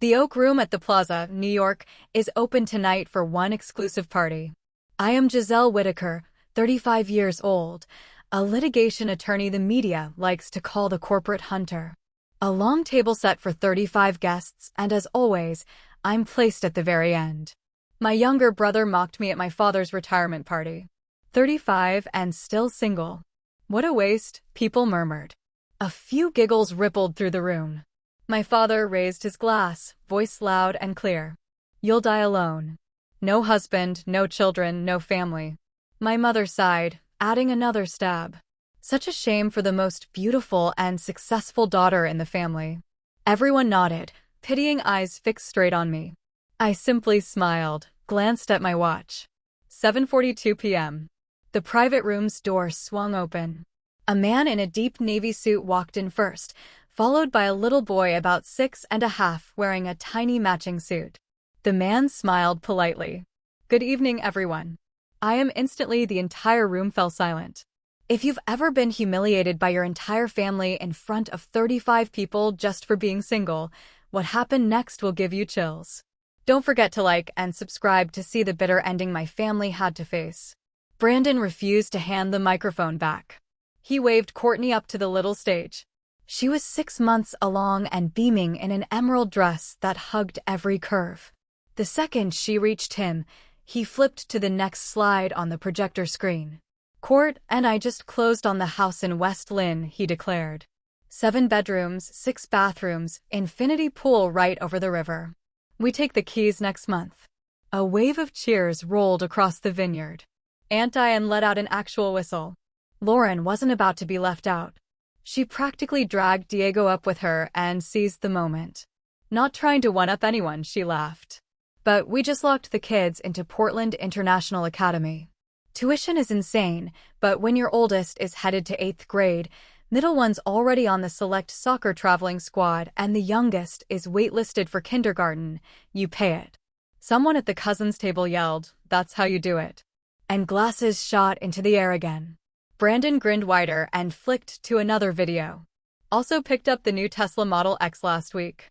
The Oak Room at the Plaza, New York, is open tonight for one exclusive party. I am Giselle Whitaker, 35 years old, a litigation attorney the media likes to call the corporate hunter. A long table set for 35 guests, and as always, I'm placed at the very end. My younger brother mocked me at my father's retirement party. 35 and still single. What a waste, people murmured. A few giggles rippled through the room. My father raised his glass, voice loud and clear. You'll die alone. No husband, no children, no family. My mother sighed, adding another stab. Such a shame for the most beautiful and successful daughter in the family. Everyone nodded, pitying eyes fixed straight on me. I simply smiled, glanced at my watch. 7:42 p.m. The private room's door swung open. A man in a deep navy suit walked in first, followed by a little boy about 6.5 wearing a tiny matching suit. The man smiled politely. Good evening, everyone. The entire room fell silent. If you've ever been humiliated by your entire family in front of 35 people just for being single, what happened next will give you chills. Don't forget to like and subscribe to see the bitter ending my family had to face. Brandon refused to hand the microphone back. He waved Courtney up to the little stage. She was 6 months along and beaming in an emerald dress that hugged every curve. The second she reached him, he flipped to the next slide on the projector screen. Court and I just closed on the house in West Lynn, he declared. 7 bedrooms, 6 bathrooms, infinity pool right over the river. We take the keys next month. A wave of cheers rolled across the vineyard. Aunt Diane let out an actual whistle. Lauren wasn't about to be left out. She practically dragged Diego up with her and seized the moment. Not trying to one-up anyone, she laughed. But we just locked the kids into Portland International Academy. Tuition is insane, but when your oldest is headed to 8th grade, middle one's already on the select soccer traveling squad, and the youngest is waitlisted for kindergarten, you pay it. Someone at the cousins' table yelled, "That's how you do it." And glasses shot into the air again. Brandon grinned wider and flicked to another video. Also picked up the new Tesla Model X last week.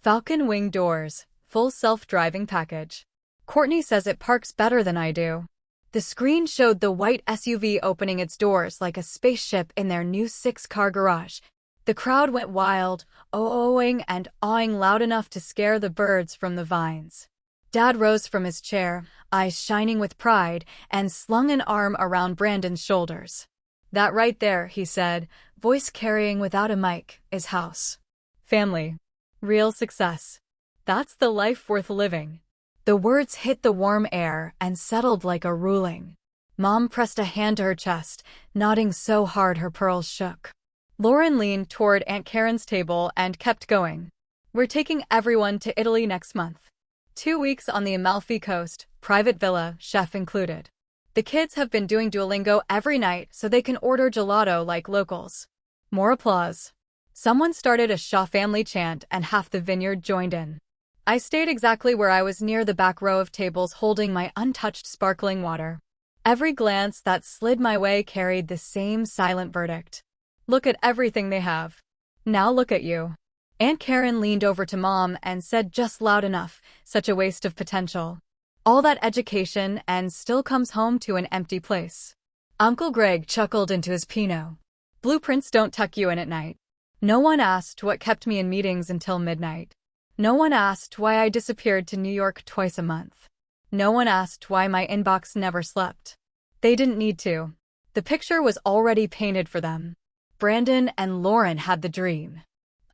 Falcon wing doors, full self-driving package. Courtney says it parks better than I do. The screen showed the white SUV opening its doors like a spaceship in their new 6-car garage. The crowd went wild, oh-ohing and awing loud enough to scare the birds from the vines. Dad rose from his chair, eyes shining with pride, and slung an arm around Brandon's shoulders. That right there, he said, voice carrying without a mic, is house. Family. Real success. That's the life worth living. The words hit the warm air and settled like a ruling. Mom pressed a hand to her chest, nodding so hard her pearls shook. Lauren leaned toward Aunt Karen's table and kept going. We're taking everyone to Italy next month. 2 weeks on the Amalfi Coast, private villa, chef included. The kids have been doing Duolingo every night so they can order gelato like locals. More applause. Someone started a Shaw family chant and half the vineyard joined in. I stayed exactly where I was near the back row of tables holding my untouched sparkling water. Every glance that slid my way carried the same silent verdict. Look at everything they have. Now look at you. Aunt Karen leaned over to Mom and said just loud enough, such a waste of potential. All that education and still comes home to an empty place. Uncle Greg chuckled into his Pinot. Blueprints don't tuck you in at night. No one asked what kept me in meetings until midnight. No one asked why I disappeared to New York twice a month. No one asked why my inbox never slept. They didn't need to. The picture was already painted for them. Brandon and Lauren had the dream.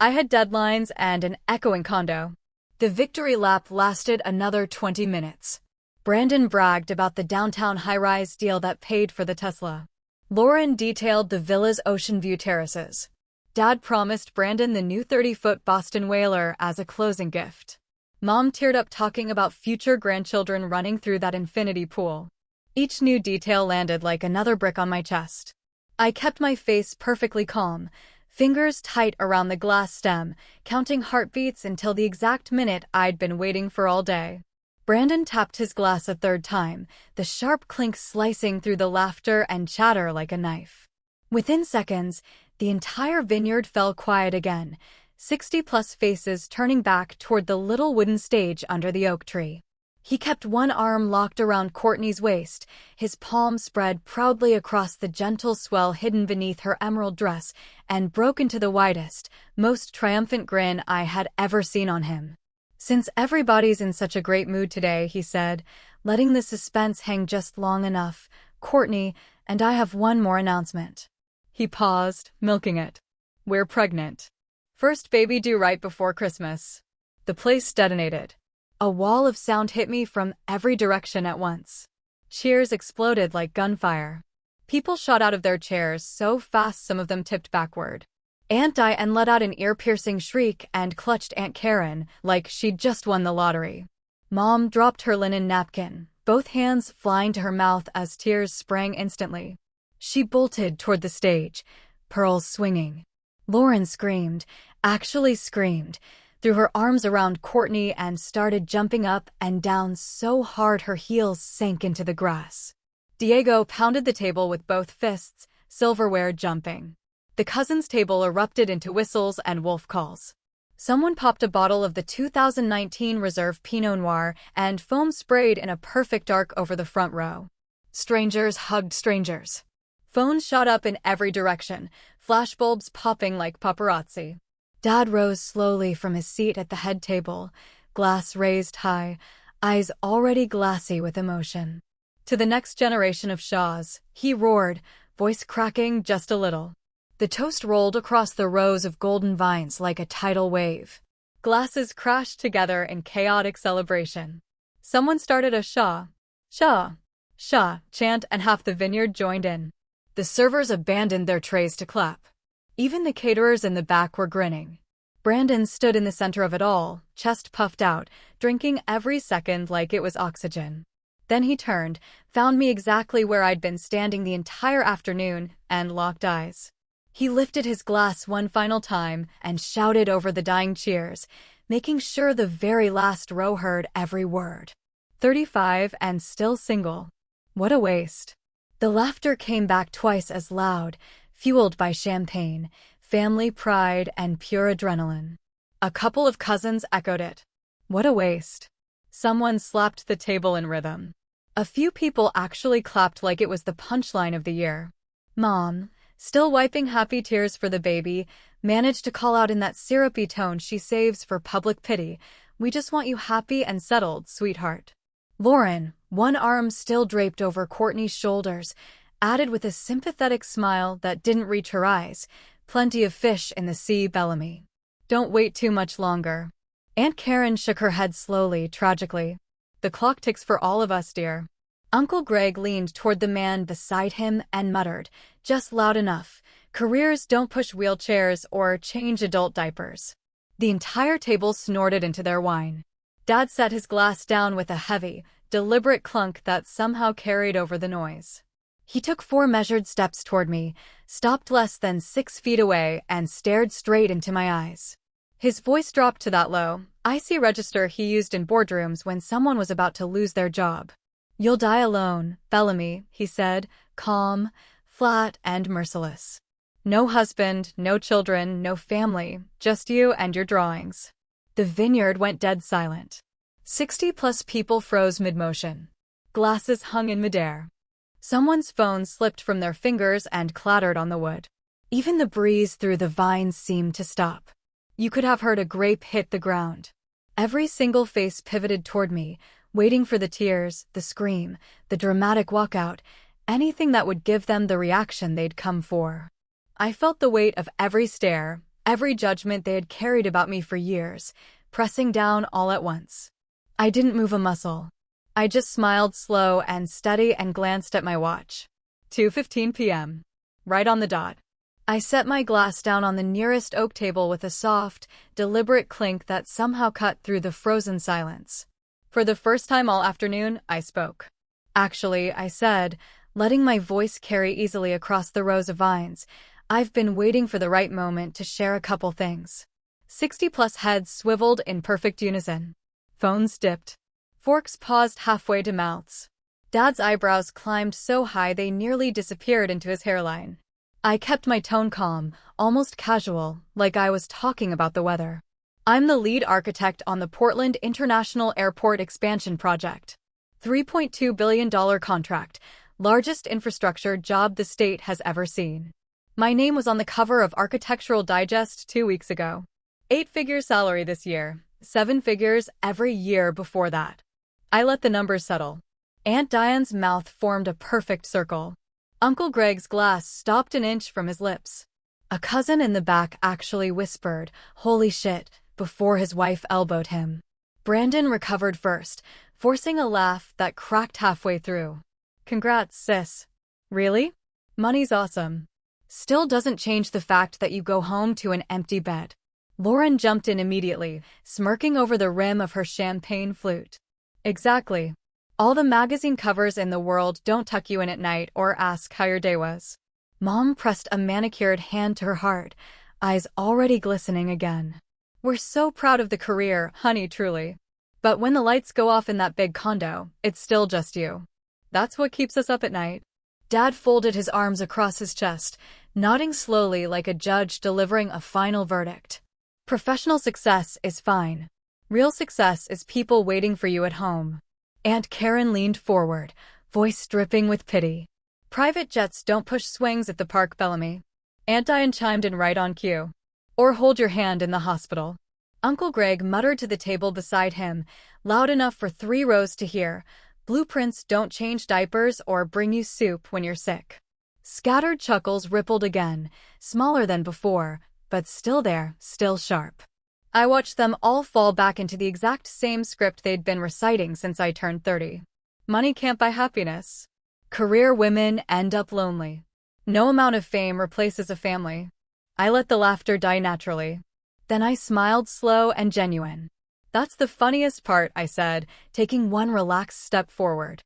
I had deadlines and an echoing condo. The victory lap lasted another 20 minutes. Brandon bragged about the downtown high-rise deal that paid for the Tesla. Lauren detailed the villa's ocean view terraces. Dad promised Brandon the new 30-foot Boston Whaler as a closing gift. Mom teared up talking about future grandchildren running through that infinity pool. Each new detail landed like another brick on my chest. I kept my face perfectly calm, fingers tight around the glass stem, counting heartbeats until the exact minute I'd been waiting for all day. Brandon tapped his glass a third time, the sharp clink slicing through the laughter and chatter like a knife. Within seconds, the entire vineyard fell quiet again, 60-plus faces turning back toward the little wooden stage under the oak tree. He kept one arm locked around Courtney's waist, his palm spread proudly across the gentle swell hidden beneath her emerald dress, and broke into the widest, most triumphant grin I had ever seen on him. "Since everybody's in such a great mood today," he said, letting the suspense hang just long enough, "Courtney, and I have one more announcement." He paused, milking it. "We're pregnant. First baby due right before Christmas." The place detonated. A wall of sound hit me from every direction at once. Cheers exploded like gunfire. People shot out of their chairs so fast some of them tipped backward. Aunt Diane let out an ear-piercing shriek and clutched Aunt Karen like she'd just won the lottery. Mom dropped her linen napkin, both hands flying to her mouth as tears sprang instantly. She bolted toward the stage, pearls swinging. Lauren screamed, actually screamed, threw her arms around Courtney and started jumping up and down so hard her heels sank into the grass. Diego pounded the table with both fists, silverware jumping. The cousins' table erupted into whistles and wolf calls. Someone popped a bottle of the 2019 Reserve Pinot Noir and foam sprayed in a perfect arc over the front row. Strangers hugged strangers. Phones shot up in every direction, flashbulbs popping like paparazzi. Dad rose slowly from his seat at the head table, glass raised high, eyes already glassy with emotion. "To the next generation of Shaws," he roared, voice cracking just a little. The toast rolled across the rows of golden vines like a tidal wave. Glasses crashed together in chaotic celebration. Someone started a Shaw, Shaw, Shaw chant and half the vineyard joined in. The servers abandoned their trays to clap. Even the caterers in the back were grinning. Brandon stood in the center of it all, chest puffed out, drinking every second like it was oxygen. Then he turned, found me exactly where I'd been standing the entire afternoon, and locked eyes. He lifted his glass one final time and shouted over the dying cheers, making sure the very last row heard every word. 35 and still single. What a waste. The laughter came back twice as loud, fueled by champagne, family pride, and pure adrenaline. A couple of cousins echoed it. What a waste. Someone slapped the table in rhythm. A few people actually clapped like it was the punchline of the year. Mom, still wiping happy tears for the baby, managed to call out in that syrupy tone she saves for public pity, "We just want you happy and settled, sweetheart." Lauren, one arm still draped over Courtney's shoulders, added with a sympathetic smile that didn't reach her eyes, "Plenty of fish in the sea, Bellamy. Don't wait too much longer." Aunt Karen shook her head slowly, tragically. "The clock ticks for all of us, dear." Uncle Greg leaned toward the man beside him and muttered, just loud enough, "Careers don't push wheelchairs or change adult diapers." The entire table snorted into their wine. Dad set his glass down with a heavy, deliberate clunk that somehow carried over the noise. He took 4 measured steps toward me, stopped less than 6 feet away, and stared straight into my eyes. His voice dropped to that low, icy register he used in boardrooms when someone was about to lose their job. "You'll die alone, Bellamy," he said, calm, flat, and merciless. "No husband, no children, no family, just you and your drawings." The vineyard went dead silent. 60-plus people froze mid-motion. Glasses hung in midair. Someone's phone slipped from their fingers and clattered on the wood. Even the breeze through the vines seemed to stop. You could have heard a grape hit the ground. Every single face pivoted toward me, waiting for the tears, the scream, the dramatic walkout, anything that would give them the reaction they'd come for. I felt the weight of every stare, every judgment they had carried about me for years, pressing down all at once. I didn't move a muscle. I just smiled slow and steady and glanced at my watch. 2:15 p.m. Right on the dot. I set my glass down on the nearest oak table with a soft, deliberate clink that somehow cut through the frozen silence. For the first time all afternoon, I spoke. "Actually," I said, letting my voice carry easily across the rows of vines, "I've been waiting for the right moment to share a couple things." 60-plus heads swiveled in perfect unison. Phones dipped. Forks paused halfway to mouths. Dad's eyebrows climbed so high they nearly disappeared into his hairline. I kept my tone calm, almost casual, like I was talking about the weather. I'm the lead architect on the Portland International Airport expansion project. $3.2 billion contract, largest infrastructure job the state has ever seen. My name was on the cover of Architectural Digest 2 weeks ago. 8-figure salary this year, 7 figures every year before that. I let the numbers settle. Aunt Diane's mouth formed a perfect circle. Uncle Greg's glass stopped an inch from his lips. A cousin in the back actually whispered, "Holy shit," before his wife elbowed him. Brandon recovered first, forcing a laugh that cracked halfway through. "Congrats, sis." "Really? Money's awesome. Still doesn't change the fact that you go home to an empty bed." Lauren jumped in immediately, smirking over the rim of her champagne flute. "Exactly. All the magazine covers in the world don't tuck you in at night or ask how your day was." Mom pressed a manicured hand to her heart, eyes already glistening again. "We're so proud of the career, honey, truly. But when the lights go off in that big condo, it's still just you. That's what keeps us up at night." Dad folded his arms across his chest, nodding slowly like a judge delivering a final verdict. "Professional success is fine. Real success is people waiting for you at home." Aunt Karen leaned forward, voice dripping with pity. "Private jets don't push swings at the Park Bellamy." Aunt Diane chimed in right on cue. "Or hold your hand in the hospital." Uncle Greg muttered to the table beside him, loud enough for 3 rows to hear, "Blueprints don't change diapers or bring you soup when you're sick." Scattered chuckles rippled again, smaller than before, but still there, still sharp. I watched them all fall back into the exact same script they'd been reciting since I turned 30. Money can't buy happiness. Career women end up lonely. No amount of fame replaces a family. I let the laughter die naturally. Then I smiled slow and genuine. "That's the funniest part," I said, taking one relaxed step forward.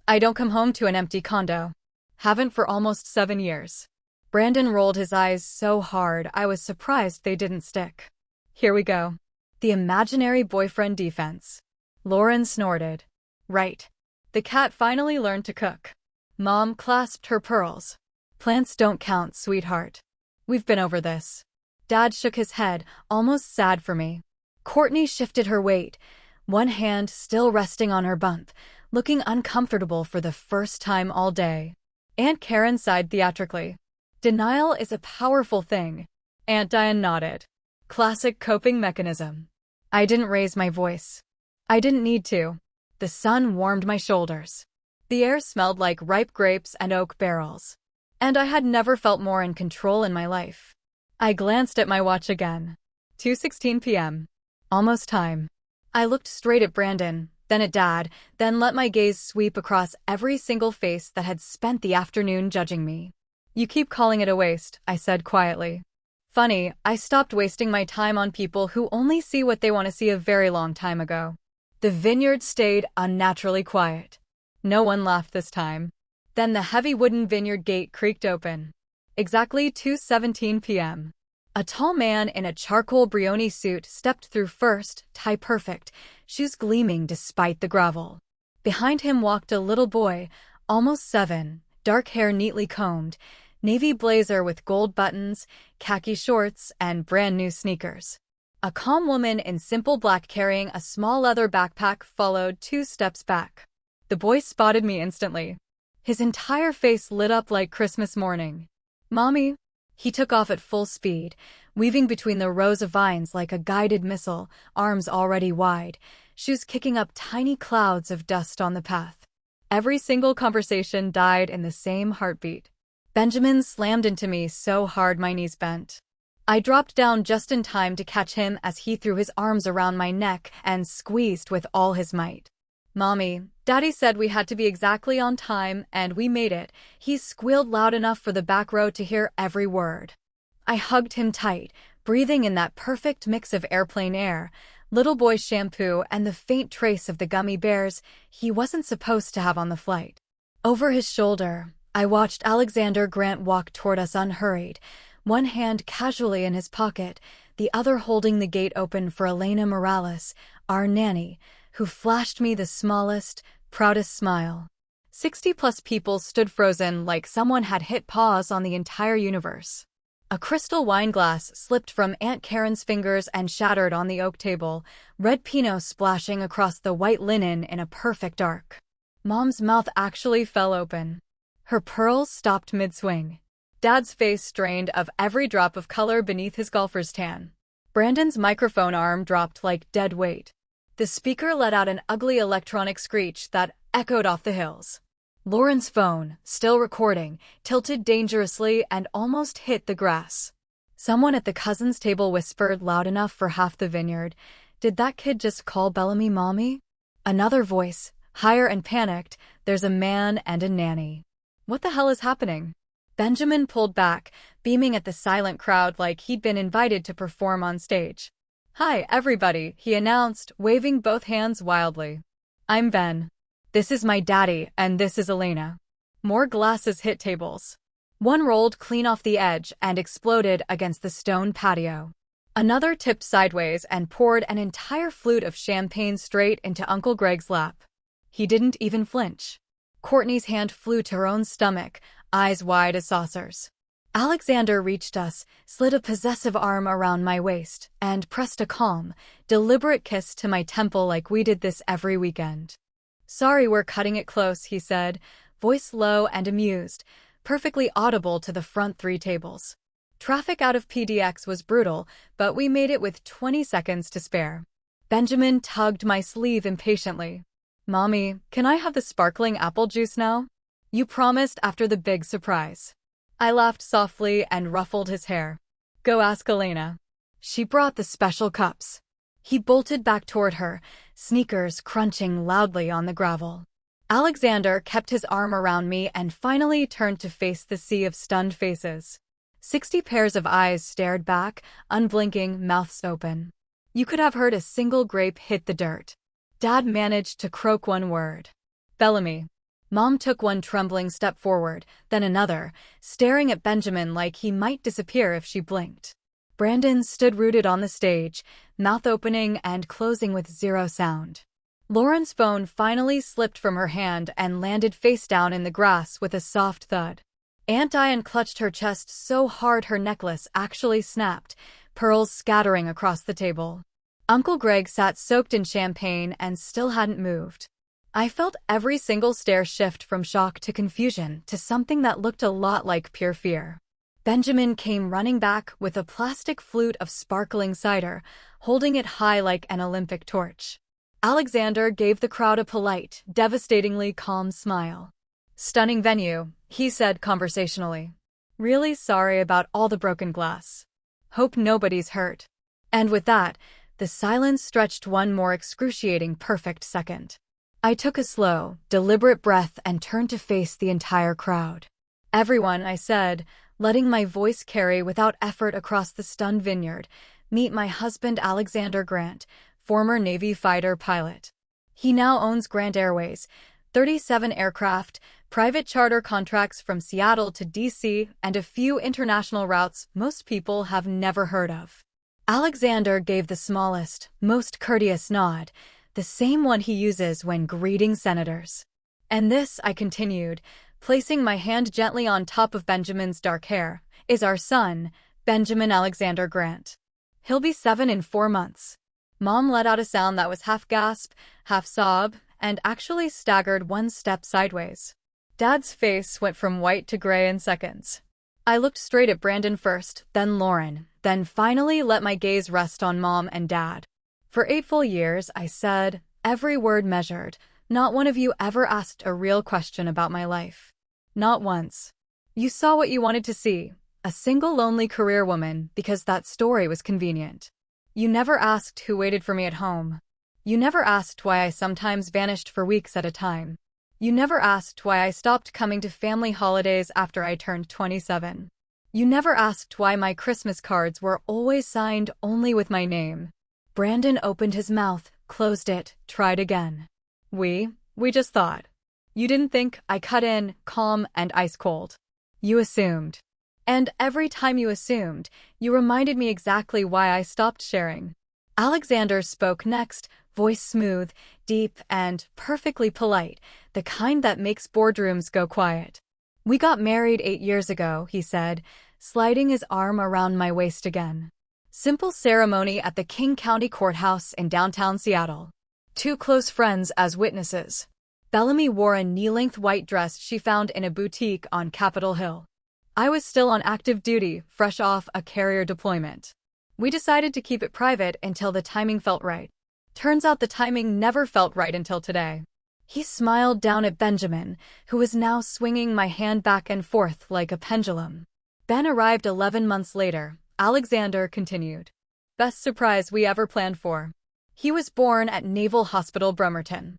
"I don't come home to an empty condo. Haven't for almost 7 years." Brandon rolled his eyes so hard I was surprised they didn't stick. "Here we go. The imaginary boyfriend defense." Lauren snorted. "Right. The cat finally learned to cook." Mom clasped her pearls. "Plants don't count, sweetheart. We've been over this." Dad shook his head, almost sad for me. Courtney shifted her weight, one hand still resting on her bump, looking uncomfortable for the first time all day. Aunt Karen sighed theatrically. "Denial is a powerful thing." Aunt Diane nodded. "Classic coping mechanism." I didn't raise my voice. I didn't need to. The sun warmed my shoulders. The air smelled like ripe grapes and oak barrels. And I had never felt more in control in my life. I glanced at my watch again. 2:16 p.m. Almost time. I looked straight at Brandon, then at Dad, then let my gaze sweep across every single face that had spent the afternoon judging me. "You keep calling it a waste," I said quietly. "Funny, I stopped wasting my time on people who only see what they want to see a very long time ago." The vineyard stayed unnaturally quiet. No one laughed this time. Then the heavy wooden vineyard gate creaked open. Exactly 2:17 p.m. A tall man in a charcoal Brioni suit stepped through first, tie perfect, shoes gleaming despite the gravel. Behind him walked a little boy, almost 7, dark hair neatly combed, navy blazer with gold buttons, khaki shorts, and brand new sneakers. A calm woman in simple black carrying a small leather backpack followed 2 steps back. The boy spotted me instantly. His entire face lit up like Christmas morning. "Mommy." He took off at full speed, weaving between the rows of vines like a guided missile, arms already wide, shoes kicking up tiny clouds of dust on the path. Every single conversation died in the same heartbeat. Benjamin slammed into me so hard my knees bent. I dropped down just in time to catch him as he threw his arms around my neck and squeezed with all his might. "Mommy, Daddy said we had to be exactly on time, and we made it." He squealed loud enough for the back row to hear every word. I hugged him tight, breathing in that perfect mix of airplane air, little boy shampoo, and the faint trace of the gummy bears he wasn't supposed to have on the flight. Over his shoulder, I watched Alexander Grant walk toward us unhurried, one hand casually in his pocket, the other holding the gate open for Elena Morales, our nanny, who flashed me the smallest, proudest smile. 60-plus people stood frozen like someone had hit pause on the entire universe. A crystal wine glass slipped from Aunt Karen's fingers and shattered on the oak table, red Pinot splashing across the white linen in a perfect arc. Mom's mouth actually fell open. Her pearls stopped mid-swing. Dad's face strained of every drop of color beneath his golfer's tan. Brandon's microphone arm dropped like dead weight. The speaker let out an ugly electronic screech that echoed off the hills. Lauren's phone, still recording, tilted dangerously and almost hit the grass. Someone at the cousins' table whispered loud enough for half the vineyard, "Did that kid just call Bellamy mommy?" Another voice, higher and panicked, "There's a man and a nanny." What the hell is happening? Benjamin pulled back, beaming at the silent crowd like he'd been invited to perform on stage. "Hi, everybody," he announced, waving both hands wildly. "I'm Ben. This is my daddy, and this is Elena." More glasses hit tables. One rolled clean off the edge and exploded against the stone patio. Another tipped sideways and poured an entire flute of champagne straight into Uncle Greg's lap. He didn't even flinch. Courtney's hand flew to her own stomach, eyes wide as saucers. Alexander reached us, slid a possessive arm around my waist, and pressed a calm, deliberate kiss to my temple like we did this every weekend. "Sorry we're cutting it close," he said, voice low and amused, perfectly audible to the front three tables. Traffic out of PDX was brutal, but we made it with 20 seconds to spare. Benjamin tugged my sleeve impatiently. "Mommy, can I have the sparkling apple juice now? You promised after the big surprise." I laughed softly and ruffled his hair. "Go ask Elena. She brought the special cups." He bolted back toward her, sneakers crunching loudly on the gravel. Alexander kept his arm around me and finally turned to face the sea of stunned faces. 60 pairs of eyes stared back, unblinking, mouths open. You could have heard a single grape hit the dirt. Dad managed to croak one word. "Bellamy." Mom took one trembling step forward, then another, staring at Benjamin like he might disappear if she blinked. Brandon stood rooted on the stage, mouth opening and closing with zero sound. Lauren's phone finally slipped from her hand and landed face down in the grass with a soft thud. Aunt Diane clutched her chest so hard her necklace actually snapped, pearls scattering across the table. Uncle Greg sat soaked in champagne and still hadn't moved. I felt every single stare shift from shock to confusion to something that looked a lot like pure fear. Benjamin came running back with a plastic flute of sparkling cider, holding it high like an Olympic torch. Alexander gave the crowd a polite, devastatingly calm smile. "Stunning venue," he said conversationally. "Really sorry about all the broken glass. Hope nobody's hurt." And with that, the silence stretched one more excruciating perfect second. I took a slow, deliberate breath and turned to face the entire crowd. "Everyone," I said, letting my voice carry without effort across the stunned vineyard, "meet my husband Alexander Grant, former Navy fighter pilot. He now owns Grant Airways, 37 aircraft, private charter contracts from Seattle to DC, and a few international routes most people have never heard of." Alexander gave the smallest, most courteous nod, the same one he uses when greeting senators. "And this," I continued, placing my hand gently on top of Benjamin's dark hair, "is our son, Benjamin Alexander Grant. He'll be 7 in 4 months." Mom let out a sound that was half gasp, half sob, and actually staggered one step sideways. Dad's face went from white to gray in seconds. I looked straight at Brandon first, then Lauren, then finally let my gaze rest on Mom and Dad. "For 8 full years," I said, every word measured, "not one of you ever asked a real question about my life. Not once. You saw what you wanted to see, a single lonely career woman, because that story was convenient. You never asked who waited for me at home. You never asked why I sometimes vanished for weeks at a time. You never asked why I stopped coming to family holidays after I turned 27. You never asked why my Christmas cards were always signed only with my name." Brandon opened his mouth, closed it, tried again. We just thought. You didn't think." I cut in, calm and ice cold. "You assumed. And every time you assumed, you reminded me exactly why I stopped sharing." Alexander spoke next, voice smooth, deep, and perfectly polite, the kind that makes boardrooms go quiet. "We got married 8 years ago," he said, sliding his arm around my waist again. "Simple ceremony at the King County Courthouse in downtown Seattle. 2 close friends as witnesses." Bellamy wore a knee-length white dress she found in a boutique on Capitol Hill. I was still on active duty, fresh off a carrier deployment. We decided to keep it private until the timing felt right. Turns out the timing never felt right until today. He smiled down at Benjamin, who was now swinging my hand back and forth like a pendulum. "Ben arrived 11 months later," Alexander continued. "Best surprise we ever planned for. He was born at Naval Hospital Bremerton.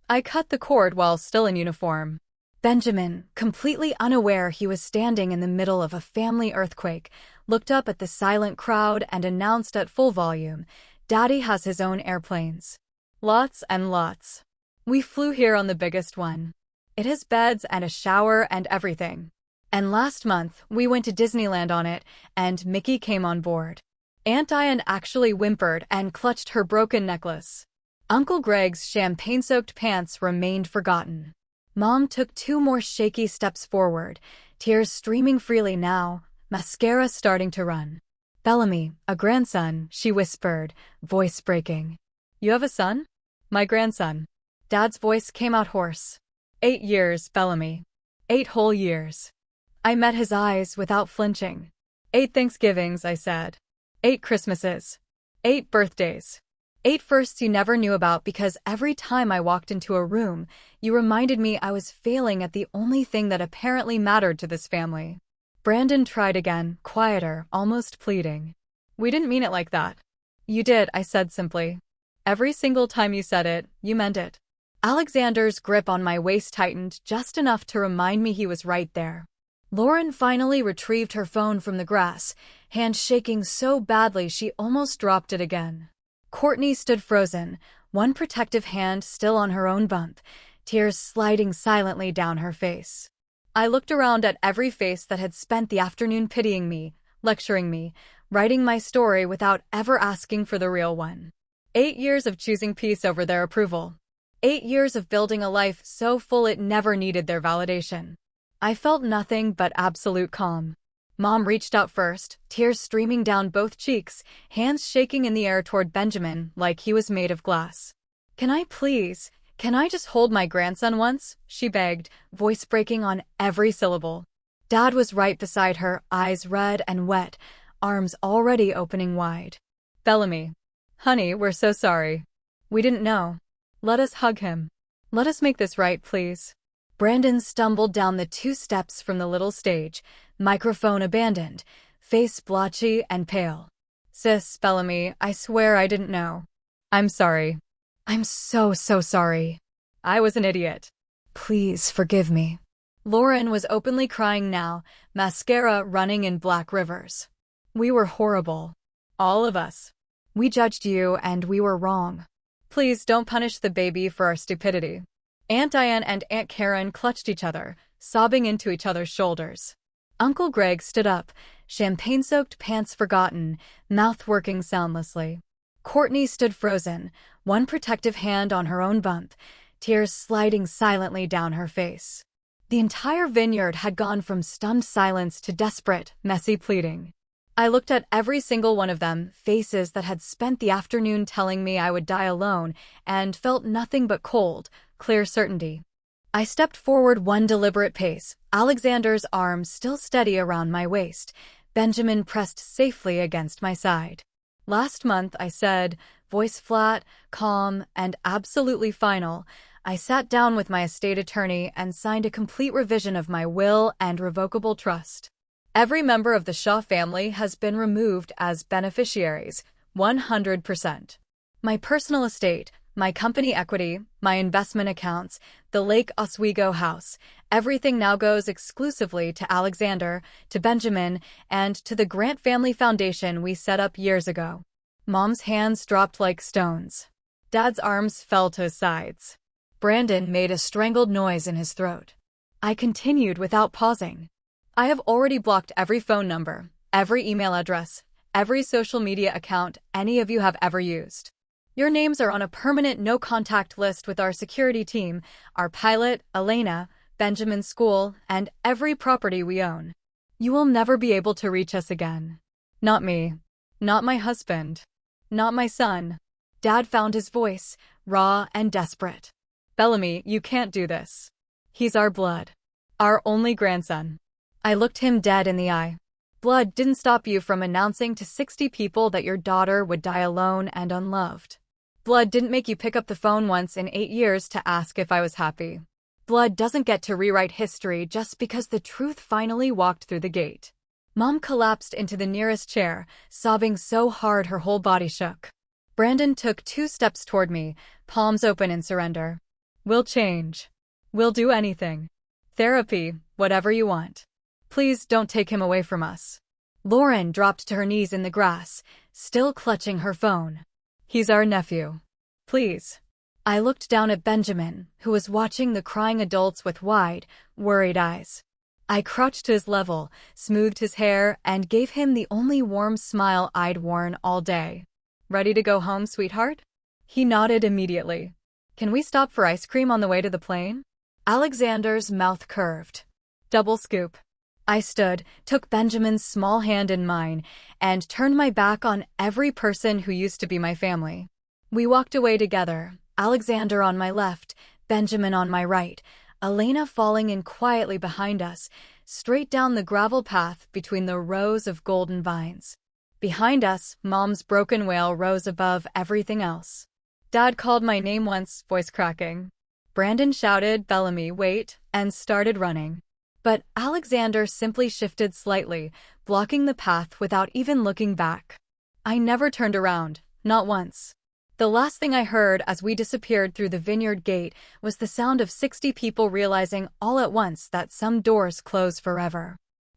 I cut the cord while still in uniform." Benjamin, completely unaware he was standing in the middle of a family earthquake, looked up at the silent crowd and announced at full volume, "Daddy has his own airplanes. Lots and lots. We flew here on the biggest one. It has beds and a shower and everything. And last month, we went to Disneyland on it, and Mickey came on board." Aunt Diane actually whimpered and clutched her broken necklace. Uncle Greg's champagne-soaked pants remained forgotten. Mom took 2 more shaky steps forward, tears streaming freely now, mascara starting to run. "Bellamy, a grandson," she whispered, voice breaking. "You have a son?" "My grandson." Dad's voice came out hoarse. 8 years, Bellamy. 8 whole years." I met his eyes without flinching. 8 Thanksgivings, I said. 8 Christmases. 8 birthdays. 8 firsts you never knew about because every time I walked into a room, you reminded me I was failing at the only thing that apparently mattered to this family. Brandon tried again, quieter, almost pleading. "We didn't mean it like that." "You did," I said simply. "Every single time you said it, you meant it." Alexander's grip on my waist tightened just enough to remind me he was right there. Lauren finally retrieved her phone from the grass, hand shaking so badly she almost dropped it again. Courtney stood frozen, one protective hand still on her own bump, tears sliding silently down her face. I looked around at every face that had spent the afternoon pitying me, lecturing me, writing my story without ever asking for the real one. 8 years of choosing peace over their approval. 8 years of building a life so full it never needed their validation. I felt nothing but absolute calm. Mom reached out first, tears streaming down both cheeks, hands shaking in the air toward Benjamin like he was made of glass. Can I just hold my grandson once?" she begged, voice breaking on every syllable. Dad was right beside her, eyes red and wet, arms already opening wide. "Bellamy. Honey, we're so sorry. We didn't know. Let us hug him. Let us make this right, please." Brandon stumbled down the 2 steps from the little stage, microphone abandoned, face blotchy and pale. "Sis, Bellamy, I swear I didn't know. I'm sorry. I'm so sorry. I was an idiot. Please forgive me." Lauren was openly crying now, mascara running in black rivers. "We were horrible. All of us. We judged you and we were wrong. Please don't punish the baby for our stupidity." Aunt Diane and Aunt Karen clutched each other, sobbing into each other's shoulders. Uncle Greg stood up, champagne-soaked pants forgotten, mouth working soundlessly. Courtney stood frozen, one protective hand on her own bump, tears sliding silently down her face. The entire vineyard had gone from stunned silence to desperate, messy pleading. I looked at every single one of them, faces that had spent the afternoon telling me I would die alone, and felt nothing but cold, clear certainty. I stepped forward one deliberate pace, Alexander's arms still steady around my waist, Benjamin pressed safely against my side. "Last month," I said, voice flat, calm, and absolutely final, I sat down with my estate attorney and signed a complete revision of my will and revocable trust. Every member of the Shaw family has been removed as beneficiaries, 100%. My personal estate, my company equity, my investment accounts, the Lake Oswego house, everything now goes exclusively to Alexander, to Benjamin, and to the Grant Family Foundation we set up years ago. Mom's hands dropped like stones. Dad's arms fell to his sides. Brandon made a strangled noise in his throat. I continued without pausing. "I have already blocked every phone number, every email address, every social media account any of you have ever used. Your names are on a permanent no-contact list with our security team, our pilot, Elena, Benjamin's school, and every property we own. You will never be able to reach us again. Not me. Not my husband. Not my son. Dad found his voice, raw and desperate. Bellamy, you can't do this. He's our blood. Our only grandson. I looked him dead in the eye. Blood didn't stop you from announcing to 60 people that your daughter would die alone and unloved. Blood didn't make you pick up the phone once in 8 years to ask if I was happy. Blood doesn't get to rewrite history just because the truth finally walked through the gate. Mom collapsed into the nearest chair, sobbing so hard her whole body shook. Brandon took 2 steps toward me, palms open in surrender. We'll change. We'll do anything. Therapy, whatever you want. Please don't take him away from us. Lauren dropped to her knees in the grass, still clutching her phone. He's our nephew. Please. I looked down at Benjamin, who was watching the crying adults with wide, worried eyes. I crouched to his level, smoothed his hair, and gave him the only warm smile I'd worn all day. Ready to go home, sweetheart? He nodded immediately. Can we stop for ice cream on the way to the plane? Alexander's mouth curved. Double scoop. I stood, took Benjamin's small hand in mine, and turned my back on every person who used to be my family. We walked away together, Alexander on my left, Benjamin on my right, Elena falling in quietly behind us, straight down the gravel path between the rows of golden vines. Behind us, Mom's broken wail rose above everything else. Dad called my name once, voice cracking. Brandon shouted, Bellamy, wait, and started running. But Alexander simply shifted slightly, blocking the path without even looking back. I never turned around, not once. The last thing I heard as we disappeared through the vineyard gate was the sound of 60 people realizing all at once that some doors close forever.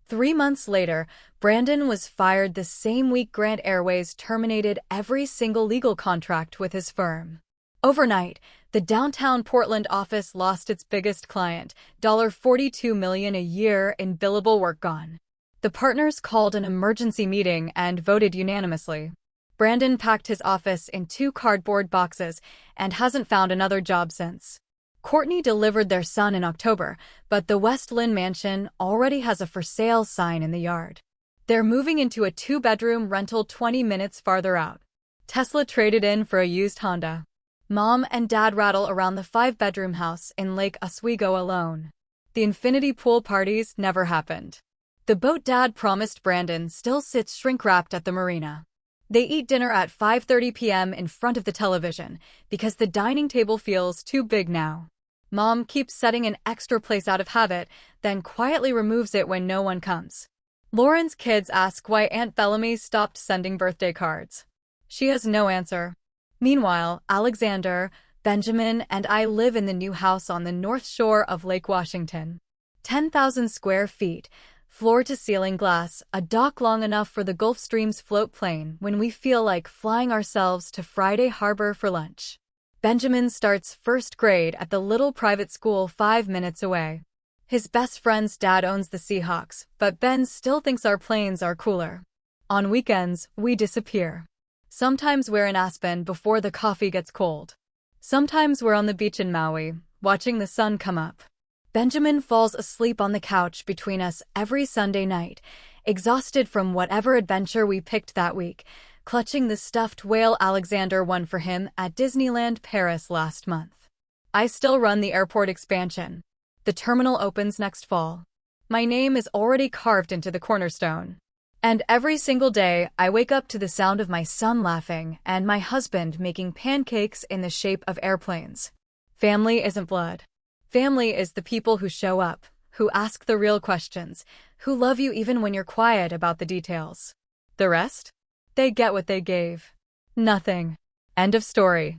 3 months later, Brandon was fired the same week Grant Airways terminated every single legal contract with his firm. Overnight, the downtown Portland office lost its biggest client, $42 million a year in billable work gone. The partners called an emergency meeting and voted unanimously. Brandon packed his office in 2 cardboard boxes and hasn't found another job since. Courtney delivered their son in October, but the West Lynn mansion already has a for sale sign in the yard. They're moving into a 2-bedroom rental 20 minutes farther out. Tesla traded in for a used Honda. Mom and Dad rattle around the 5-bedroom house in Lake Oswego alone. The infinity pool parties never happened. The boat Dad promised Brandon still sits shrink-wrapped at the marina. They eat dinner at 5:30 p.m. in front of the television because the dining table feels too big now. Mom keeps setting an extra place out of habit, then quietly removes it when no one comes. Lauren's kids ask why Aunt Bellamy stopped sending birthday cards. She has no answer. Meanwhile, Alexander, Benjamin, and I live in the new house on the north shore of Lake Washington. 10,000 square feet, floor-to-ceiling glass, a dock long enough for the Gulfstream's float plane when we feel like flying ourselves to Friday Harbor for lunch. Benjamin starts first grade at the little private school 5 minutes away. His best friend's dad owns the Seahawks, but Ben still thinks our planes are cooler. On weekends, we disappear. Sometimes we're in Aspen before the coffee gets cold. Sometimes we're on the beach in Maui, watching the sun come up. Benjamin falls asleep on the couch between us every Sunday night, exhausted from whatever adventure we picked that week, clutching the stuffed whale Alexander won for him at Disneyland Paris last month. I still run the airport expansion. The terminal opens next fall. My name is already carved into the cornerstone. And every single day, I wake up to the sound of my son laughing and my husband making pancakes in the shape of airplanes. Family isn't blood. Family is the people who show up, who ask the real questions, who love you even when you're quiet about the details. The rest? They get what they gave. Nothing. End of story.